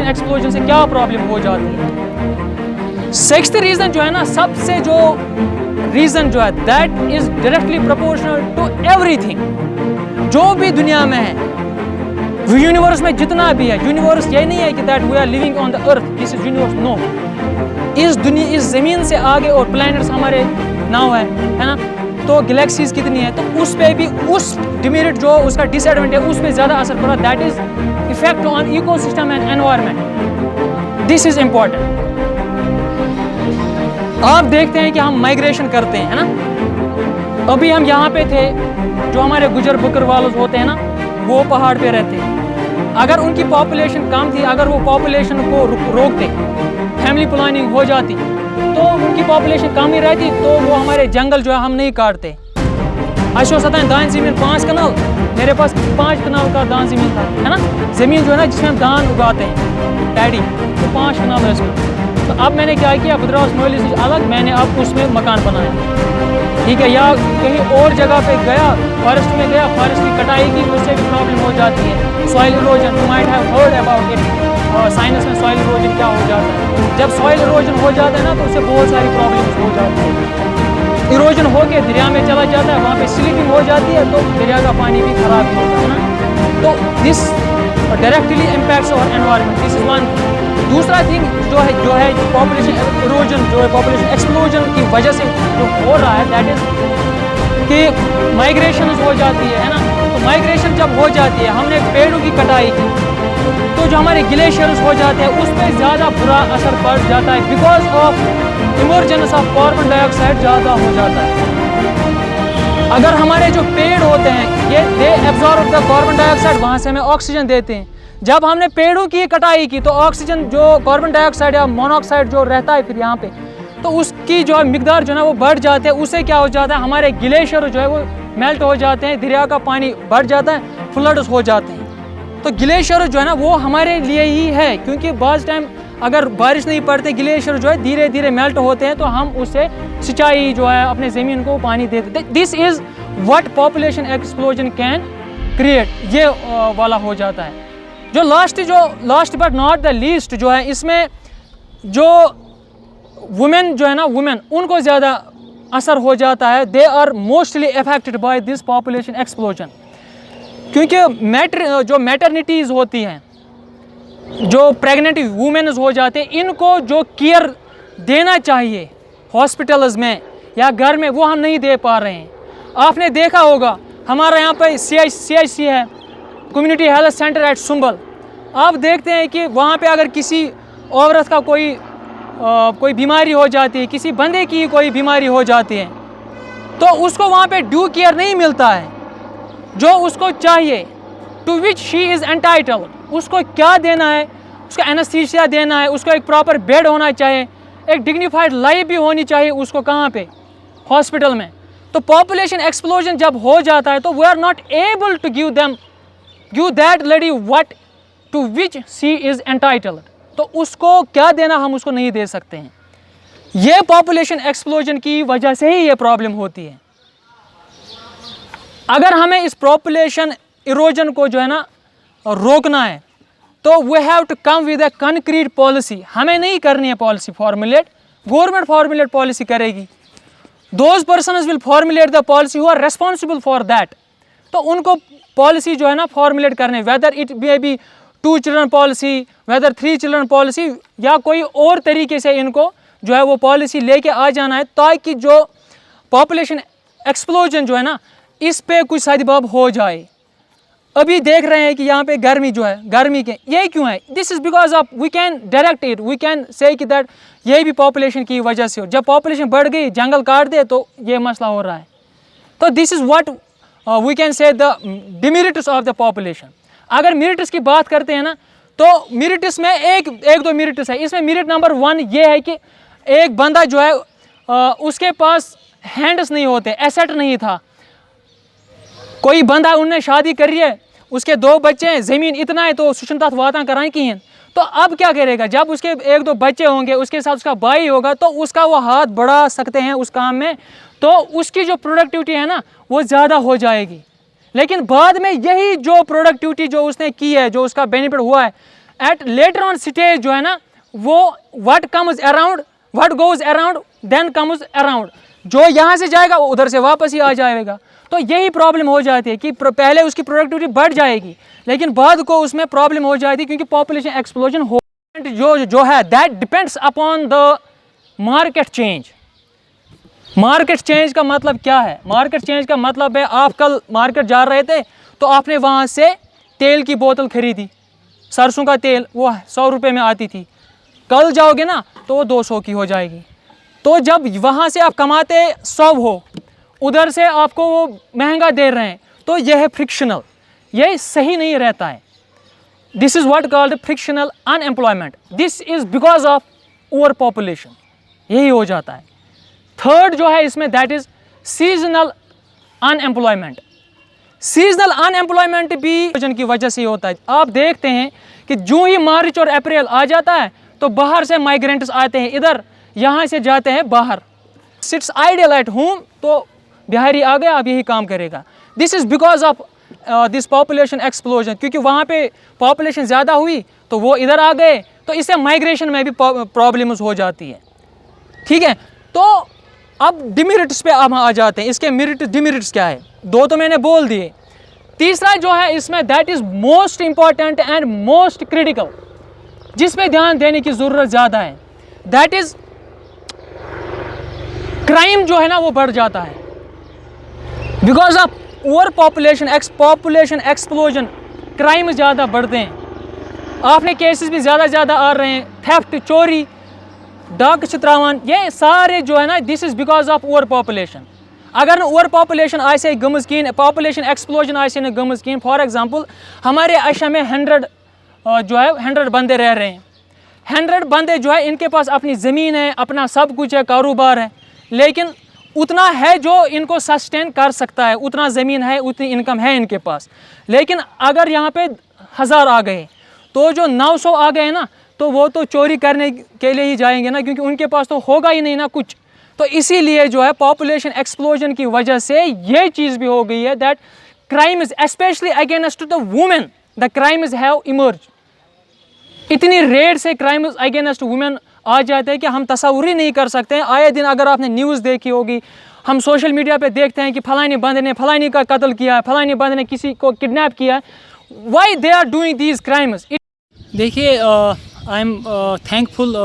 Explosion से क्या problem हो जाती है। सिक्स्थ रीजन जो है ना, सबसे जो रीजन जो है, that is directly proportional to everything. जो भी दुनिया में है, यूनिवर्स में जितना भी है, यूनिवर्स ये नहीं है कि that we are living on the earth, this is universe, no. इस दुनिया, इस जमीन से आगे और प्लैनेट्स हमारे नाव है ना, तो गैलेक्सीज कितनी है, तो उस पे भी उस डिमेरिट जो उसका डिसएडवांटेज उस पे ज़्यादा असर पड़ा, that is effect on ecosystem and environment. This is important. आप देखते हैं कि हम माइग्रेशन करते हैं, है ना। अभी हम यहाँ पे थे, जो हमारे गुजर बकरवाल होते हैं ना, वो पहाड़ पे रहते हैं। अगर उनकी पॉपुलेशन कम थी, अगर वो पॉपुलेशन को रोकते, फैमिली प्लानिंग हो जाती, तो उनकी पॉपुलेशन कम ही रहती, तो वो हमारे जंगल जो है हम नहीं काटते। अशो सतह दान ज़मीन 5 कनाल, मेरे पास 5 कनाल का दान ज़मीन था, है ना। ज़मीन जो है ना जिसमें हम धान उगाते हैं, पैडी, तो 5 कनाल है उसमें। तो अब मैंने क्या किया, बद्रास नोली से अलग मैंने अब उसमें मकान बनाया, ठीक है। या कहीं और जगह पे गया, फॉरेस्ट में गया, फॉरेस्ट की कटाई की, उससे भी प्रॉब्लम हो जाती है। Soil erosion, you might have heard about it, science में सॉइल इरोजन क्या हो जाता है। जब सॉइल इरोजन हो जाता है ना, तो उससे बहुत सारी प्रॉब्लम्स हो जाती है। इरोजन होके दरिया में चला जाता है, वहाँ पे स्लिपिंग हो जाती है, तो दरिया का पानी भी खराब होता है ना। तो this directly impacts our environment, this is one. दूसरा थिंग जो है पॉपुलेशन इरोजन, जो है पॉपुलेशन एक्सप्लोजन की वजह से जो हो रहा है, दैट इज कि माइग्रेशन हो जाती है ना। तो माइग्रेशन जब हो जाती है, हमने पेड़ों की कटाई की, तो जो हमारे ग्लेशियर्स हो जाते हैं उस पर ज़्यादा बुरा असर पड़ जाता है, because of emergence of carbon dioxide ज़्यादा हो जाता है। अगर हमारे जो पेड़ होते हैं, ये they absorb the carbon dioxide, वहाँ से हमें ऑक्सीजन देते हैं। जब हमने पेड़ों की कटाई की, तो ऑक्सीजन जो कार्बन डाइऑक्साइड या मोनोऑक्साइड जो रहता है फिर यहाँ पे, तो उसकी जो है मिकदार जो है वो बढ़ जाते हैं। उससे क्या हो जाता है, हमारे ग्लेशियर जो है वो मेल्ट हो जाते हैं, दरिया का पानी बढ़ जाता है, फ्लड्स हो जाते हैं। तो ग्लेशियर जो है ना वो हमारे लिए ही है, क्योंकि बाज़ टाइम अगर बारिश नहीं पड़ती, ग्लेशियर जो है धीरे धीरे मेल्ट होते हैं, तो हम उससे सिंचाई जो है अपने ज़मीन को पानी देते। This is what population explosion can create, ये वाला हो जाता है। जो last but not the least जो है, इसमें जो वुमेन जो है ना, वुमेन उनको ज़्यादा असर हो जाता है। They are mostly affected by this population explosion, क्योंकि जो मैटरनिटीज़ होती हैं, जो प्रेग्नेंट वुमेन्स हो जाते हैं, इनको जो केयर देना चाहिए हॉस्पिटल्स में या घर में, वो हम नहीं दे पा रहे हैं। आपने देखा होगा हमारा यहाँ पे CIC है, community health centre at Sumbal. आप देखते हैं कि वहाँ पे अगर किसी औरत का कोई बीमारी हो जाती है, किसी बंदे की कोई बीमारी हो जाती है, तो उसको वहाँ पे ड्यू केयर नहीं मिलता है जो उसको चाहिए, to which she is entitled. उसको क्या देना है, उसको एनेस्थीसिया देना है, उसको एक प्रॉपर बेड होना चाहिए, एक डिग्निफाइड लाइफ भी होनी चाहिए उसको, कहाँ पे, हॉस्पिटल में। तो पॉपुलेशन एक्सप्लोजन जब हो जाता है, तो we are not able to give that lady what to which she is entitled. तो उसको क्या देना, हम उसको नहीं दे सकते हैं। ये पॉपुलेशन एक्सप्लोजन की वजह से ही ये प्रॉब्लम होती है। अगर हमें इस पॉपुलेशन इरोजन को जो है ना रोकना है, तो we have to come with a concrete policy. हमें नहीं करनी है policy formulate, government formulate policy करेगी। Those persons will formulate the policy who are responsible for that. तो उनको पॉलिसी जो है ना फॉर्मुलेट करने, whether it may be 2 children policy, whether 3 children policy, या कोई और तरीके से इनको जो है वो पॉलिसी लेके आ जाना है, ताकि जो पॉपुलेशन एक्सप्लोजन जो है ना, इस पे कुछ सदबब हो जाए। अभी देख रहे हैं कि यहाँ पे गर्मी जो है, गर्मी के ये क्यों है, this is because of, we can direct it, we can say कि दैट ये भी पॉपुलेशन की वजह से हो। जब पॉपुलेशन बढ़ गई, जंगल काट दे, तो ये मसला हो रहा है। तो this is what we can say the demerits of the population. अगर मेरिट्स की बात करते हैं ना, तो मेरिट्स में एक दो मेरिट्स है। इसमें मेरिट नंबर 1 ये है कि एक बंदा जो है उसके पास हैंड्स नहीं होते, एसेट नहीं था। कोई बंदा उनने शादी करी है, उसके 2 बच्चे हैं, ज़मीन इतना है, तो सुशनतात वाता कराएं कि, तो तो अब क्या करेगा, जब उसके 1-2 बच्चे होंगे, उसके साथ उसका भाई होगा, तो उसका वो हाथ बढ़ा सकते हैं उस काम में, तो उसकी जो प्रोडक्टिविटी है ना वो ज़्यादा हो जाएगी। लेकिन बाद में यही जो प्रोडक्टिविटी जो उसने की है, जो उसका बेनिफिट हुआ है, एट लेटर ऑन स्टेज जो है ना, वो what comes around, what goes around then comes around, जो यहाँ से जाएगा वो उधर से वापस ही आ जाएगा। तो यही प्रॉब्लम हो जाती है कि पहले उसकी प्रोडक्टिविटी बढ़ जाएगी, लेकिन बाद को उसमें प्रॉब्लम हो जाती है, क्योंकि पॉपुलेशन एक्सप्लोजन हो जो है that depends upon the market change. Market change का मतलब क्या है? मार्केट चेंज का मतलब है, आप कल मार्केट जा रहे थे तो आपने वहाँ से तेल की बोतल खरीदी, सरसों का तेल, वो 100 रुपये में आती थी, कल जाओगे ना तो वो 200 की हो जाएगी। तो जब वहाँ से आप कमाते 100 हो, उधर से आपको वो महंगा दे रहे हैं, तो यह है फ्रिक्शनल, यह सही नहीं रहता है। This is what called frictional unemployment, this is because of over population, यही हो जाता है। थर्ड जो है इसमें that is seasonal unemployment. Seasonal unemployment भी की वजह से होता है। आप देखते हैं कि जो ही मार्च और अप्रैल आ जाता है तो बाहर से माइग्रेंट्स आते हैं, इधर यहाँ से जाते हैं बाहर, सिट्स आइडियल एट होम, तो बिहारी आ गया अब यही काम करेगा। This is because of this population explosion, क्योंकि वहाँ पे पॉपुलेशन ज़्यादा हुई तो वो इधर आ गए, तो इससे माइग्रेशन में भी प्रॉब्लम्स हो जाती है। ठीक है, तो अब डिमेरिट्स पे हम आ जाते हैं। इसके मेरिट डिमेरिट्स क्या है? 2 तो मैंने बोल दिए। तीसरा जो है इसमें that is most important and most critical, जिस पे ध्यान देने की ज़रूरत ज़्यादा है, दैट इज़ क्राइम जो है ना वो बढ़ जाता है। Because of over population explosion, crime ज़्यादा बढ़ते हैं, आपने केसेस भी ज़्यादा आ रहे हैं, थेफ्ट, चोरी, डाक चित्रावन, ये सारे जो है ना, this is because of over population. अगर ओवर पॉपुलेशन आसे गमज कहें, पॉपुलेशन एक्सप्लोजन आसे न गमज कहें, फॉर एग्जांपल हमारे अशा में 100 बंदे रह रहे हैं, 100 बंदे जो है इनके पास अपनी ज़मीन है, अपना सब कुछ है, कारोबार है, लेकिन उतना है जो इनको सस्टेन कर सकता है, उतना ज़मीन है, उतनी इनकम है इनके पास। लेकिन अगर यहाँ पे 1000 आ गए तो जो 900 आ गए ना, तो वो तो चोरी करने के लिए ही जाएंगे ना, क्योंकि उनके पास तो होगा ही नहीं ना कुछ। तो इसीलिए जो है पॉपुलेशन एक्सप्लोजन की वजह से ये चीज़ भी हो गई है that crimes specially against the women, the crimes have emerge. इतनी रेट से क्राइम्स अगेंस्ट वुमेन आ जाते हैं कि हम तस्वुर ही नहीं कर सकते हैं। आए दिन अगर आपने न्यूज़ देखी होगी, हम सोशल मीडिया पे देखते हैं कि फलानी बंद ने फलानी का कत्ल किया है, फलानी बंद ने किसी को किडनैप किया है। Why they are doing these crimes? देखिए, I am thankful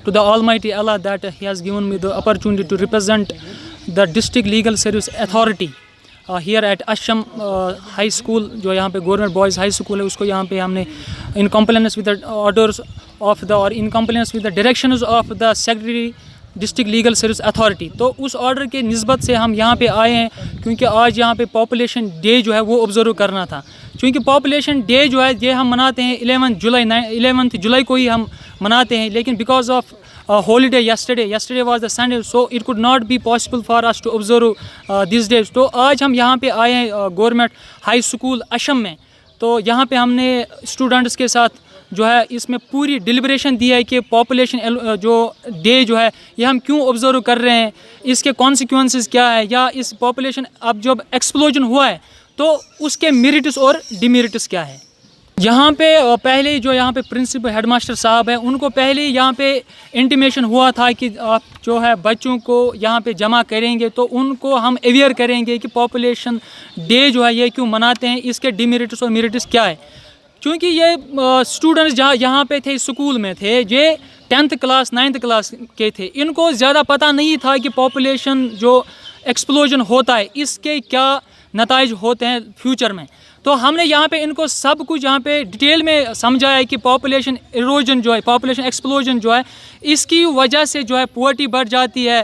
to the Almighty Allah that He has given me the opportunity to represent the District Legal Service Authority here at Asham High School, जो यहाँ पे government boys high school है, उसको यहाँ पे हमने in compliance with the orders of the और in compliance with the directions of the secretary district legal service authority, तो उस ऑर्डर के निस्बत से हम यहाँ पे आए हैं, क्योंकि आज यहाँ पे पॉपुलेशन डे जो है वो ऑब्जर्व करना था। क्योंकि पॉपुलेशन डे जो है ये हम मनाते हैं 11 जुलाई को ही हम मनाते हैं, लेकिन because of holiday yesterday was the Sunday, so it could not be possible for us to observe these days। तो आज हम यहाँ पे आए हैं गवर्नमेंट हाई स्कूल अशम में, तो यहाँ पे हमने स्टूडेंट्स के साथ जो है इसमें पूरी डिलिब्रेशन दी है कि पॉपुलेशन जो डे जो है ये हम क्यों ऑब्जर्व कर रहे हैं, इसके कॉन्सिक्वेंसेस क्या है, या इस पॉपुलेशन अब जब एक्सप्लोजन हुआ है तो उसके मेरिट्स और डिमेरिट्स क्या है। यहाँ पे पहले जो यहाँ पे प्रिंसिपल हेडमास्टर साहब हैं, उनको पहले यहाँ पे इंटीमेशन हुआ था कि आप जो है बच्चों को यहाँ पे जमा करेंगे तो उनको हम अवेयर करेंगे कि पॉपुलेशन डे जो है ये क्यों मनाते हैं, इसके डिमेरिट्स और मेरिट्स क्या है। क्योंकि ये स्टूडेंट्स जहाँ यहाँ पे थे, स्कूल में थे, ये 10th क्लास 9th क्लास के थे, इनको ज़्यादा पता नहीं था कि पॉपुलेशन जो एक्सप्लोजन होता है इसके क्या नताइज होते हैं फ्यूचर में। तो हमने यहाँ पे इनको सब कुछ यहाँ पे डिटेल में समझाया कि पॉपुलेशन इरोजन जो है, पॉपुलेशन एक्सप्लोजन जो है, इसकी वजह से जो है पुअर्टी बढ़ जाती है,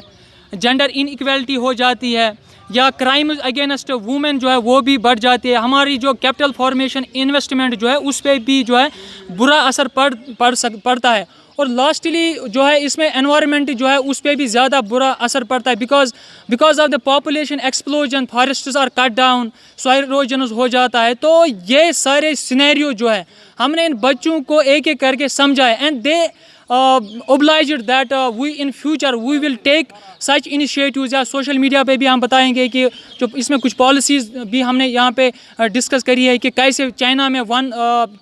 जेंडर इनइक्वालिटी हो जाती है, या क्राइम अगेंस्ट वुमेन जो है वो भी बढ़ जाती है। हमारी जो कैपिटल फॉर्मेशन इन्वेस्टमेंट जो है उस पर भी जो है बुरा असर पड़ता है। और लास्टली जो है इसमें एनवायरनमेंट जो है उस पर भी ज़्यादा बुरा असर पड़ता है, because of the population explosion, forests are cut down, soil erosion हो जाता है। तो ये सारे सिनेरियो जो है हमने इन बच्चों को एक एक करके समझाया, and they obliged that we in future we will take such initiatives। या सोशल मीडिया पे भी हम बताएंगे कि जो इसमें कुछ पॉलिसीज़ भी हमने यहाँ पे डिस्कस करी है कि कैसे चाइना में 1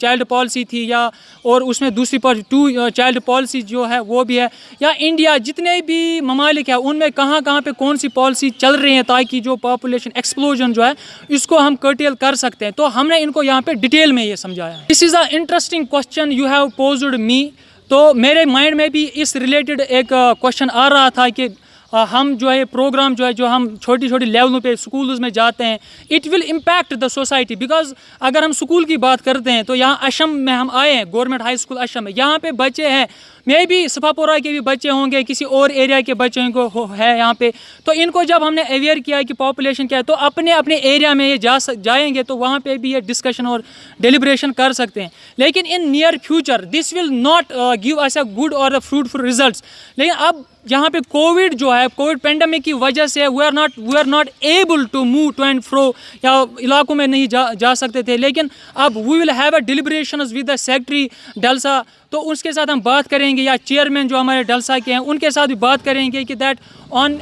चाइल्ड पॉलिसी थी, या और उसमें दूसरी पर 2 चाइल्ड पॉलिसी जो है वो भी है, या इंडिया जितने भी ममालिक है उनमें कहाँ कहाँ पे कौन सी पॉलिसी चल रही है ताकि जो पॉपुलेशन एक्सप्लोजन जो है इसको हम कर्टेल कर सकते हैं। तो हमने इनको यहाँ पे डिटेल में ये समझाया है। This is a interesting question you have posed me. तो मेरे माइंड में भी इस रिलेटेड एक क्वेश्चन आ रहा था कि हम जो है प्रोग्राम जो है जो हम छोटी छोटी लेवलों पे स्कूल्स में जाते हैं, it will impact the society. Because अगर हम स्कूल की बात करते हैं तो यहाँ अशम में हम आए हैं, गवर्नमेंट हाई स्कूल अशम में, यहाँ पे बच्चे हैं, मे भी सफापुरा के भी बच्चे होंगे, किसी और एरिया के बच्चों को है यहाँ पे। तो इनको जब हमने अवेयर किया कि पॉपुलेशन क्या है, तो अपने अपने एरिया में ये जाएंगे तो वहाँ पे भी ये डिस्कशन और डेलिब्रेशन कर सकते हैं। लेकिन in near future this will not give us a good और द फ्रूटफुल रिजल्ट्स। लेकिन अब यहाँ पे कोविड जो है, कोविड पेंडेमिक की वजह से we are not able to move to and fro, या इलाकों में नहीं जा सकते थे। लेकिन अब we will have a deliberations with the secretary DLSA, तो उसके साथ हम बात करेंगे, या चेयरमैन जो हमारे डलसा के हैं उनके साथ भी बात करेंगे कि दैट ऑन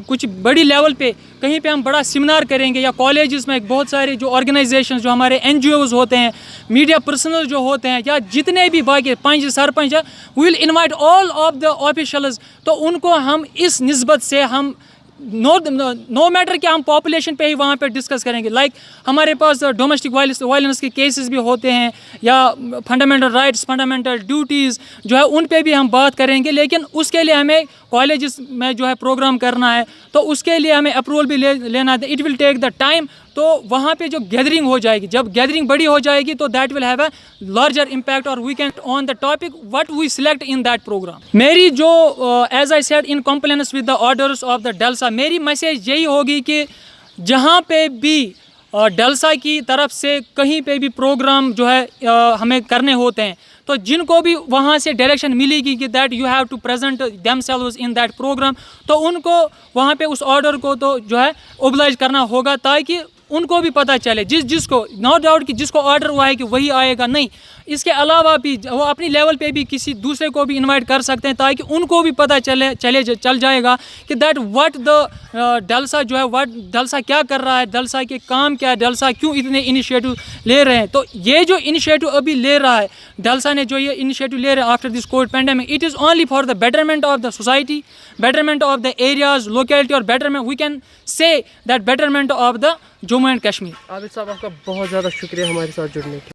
कुछ बड़ी लेवल पे कहीं पे हम बड़ा सेमिनार करेंगे, या कॉलेजेस में बहुत सारे जो ऑर्गेनाइजेशंस जो हमारे NGOs होते हैं, मीडिया पर्सनल जो होते हैं, या जितने भी बाकी पंच सरपंच है, we will invite all of the officials. तो उनको हम इस निस्बत से हम नो मैटर कि हम पॉपुलेशन पे ही वहाँ पे डिस्कस करेंगे। लाइक हमारे पास डोमेस्टिक वायलेंस के केसेस भी होते हैं, या फंडामेंटल राइट्स, फंडामेंटल ड्यूटीज़ जो है उन पे भी हम बात करेंगे। लेकिन उसके लिए हमें कॉलेजेस में जो है प्रोग्राम करना है, तो उसके लिए हमें अप्रूवल भी लेना है, it will take the time. तो वहाँ पे जो गैदरिंग हो जाएगी, जब गैदरिंग बड़ी हो जाएगी तो that will have a larger impact, और we can on the topic what we select in that programme. मेरी जो as I said in compliance with the orders of the DLSA, मेरी मैसेज यही होगी कि जहाँ पे भी डलसा की तरफ से कहीं पे भी प्रोग्राम जो है हमें करने होते हैं, तो जिनको भी वहाँ से डायरेक्शन मिलेगी कि that you have to present themselves in that programme, तो उनको वहाँ पे उस ऑर्डर को तो जो है ओबलाइज करना होगा, ताकि उनको भी पता चले, जिसको नो डाउट कि जिसको ऑर्डर हुआ है कि वही आएगा, नहीं, इसके अलावा भी वो अपनी लेवल पे भी किसी दूसरे को भी इनवाइट कर सकते हैं, ताकि उनको भी पता चल जाएगा कि दैट व्हाट द डलसा जो है, व्हाट डलसा क्या कर रहा है, डलसा के काम क्या है, डलसा क्यों इतने इनिशिएटिव ले रहे हैं। तो ये जो इनिशिएटिव अभी ले रहा है डलसा ने, जो ये इनिशिएटिव ले रहे हैं after this COVID pandemic, it is only for the betterment of the society, betterment of the areas, locality, और betterment we can say that betterment of the Jammu and Kashmir. Abid sahab, आपका बहुत ज़्यादा शुक्रिया हमारे साथ जुड़ने के लिए।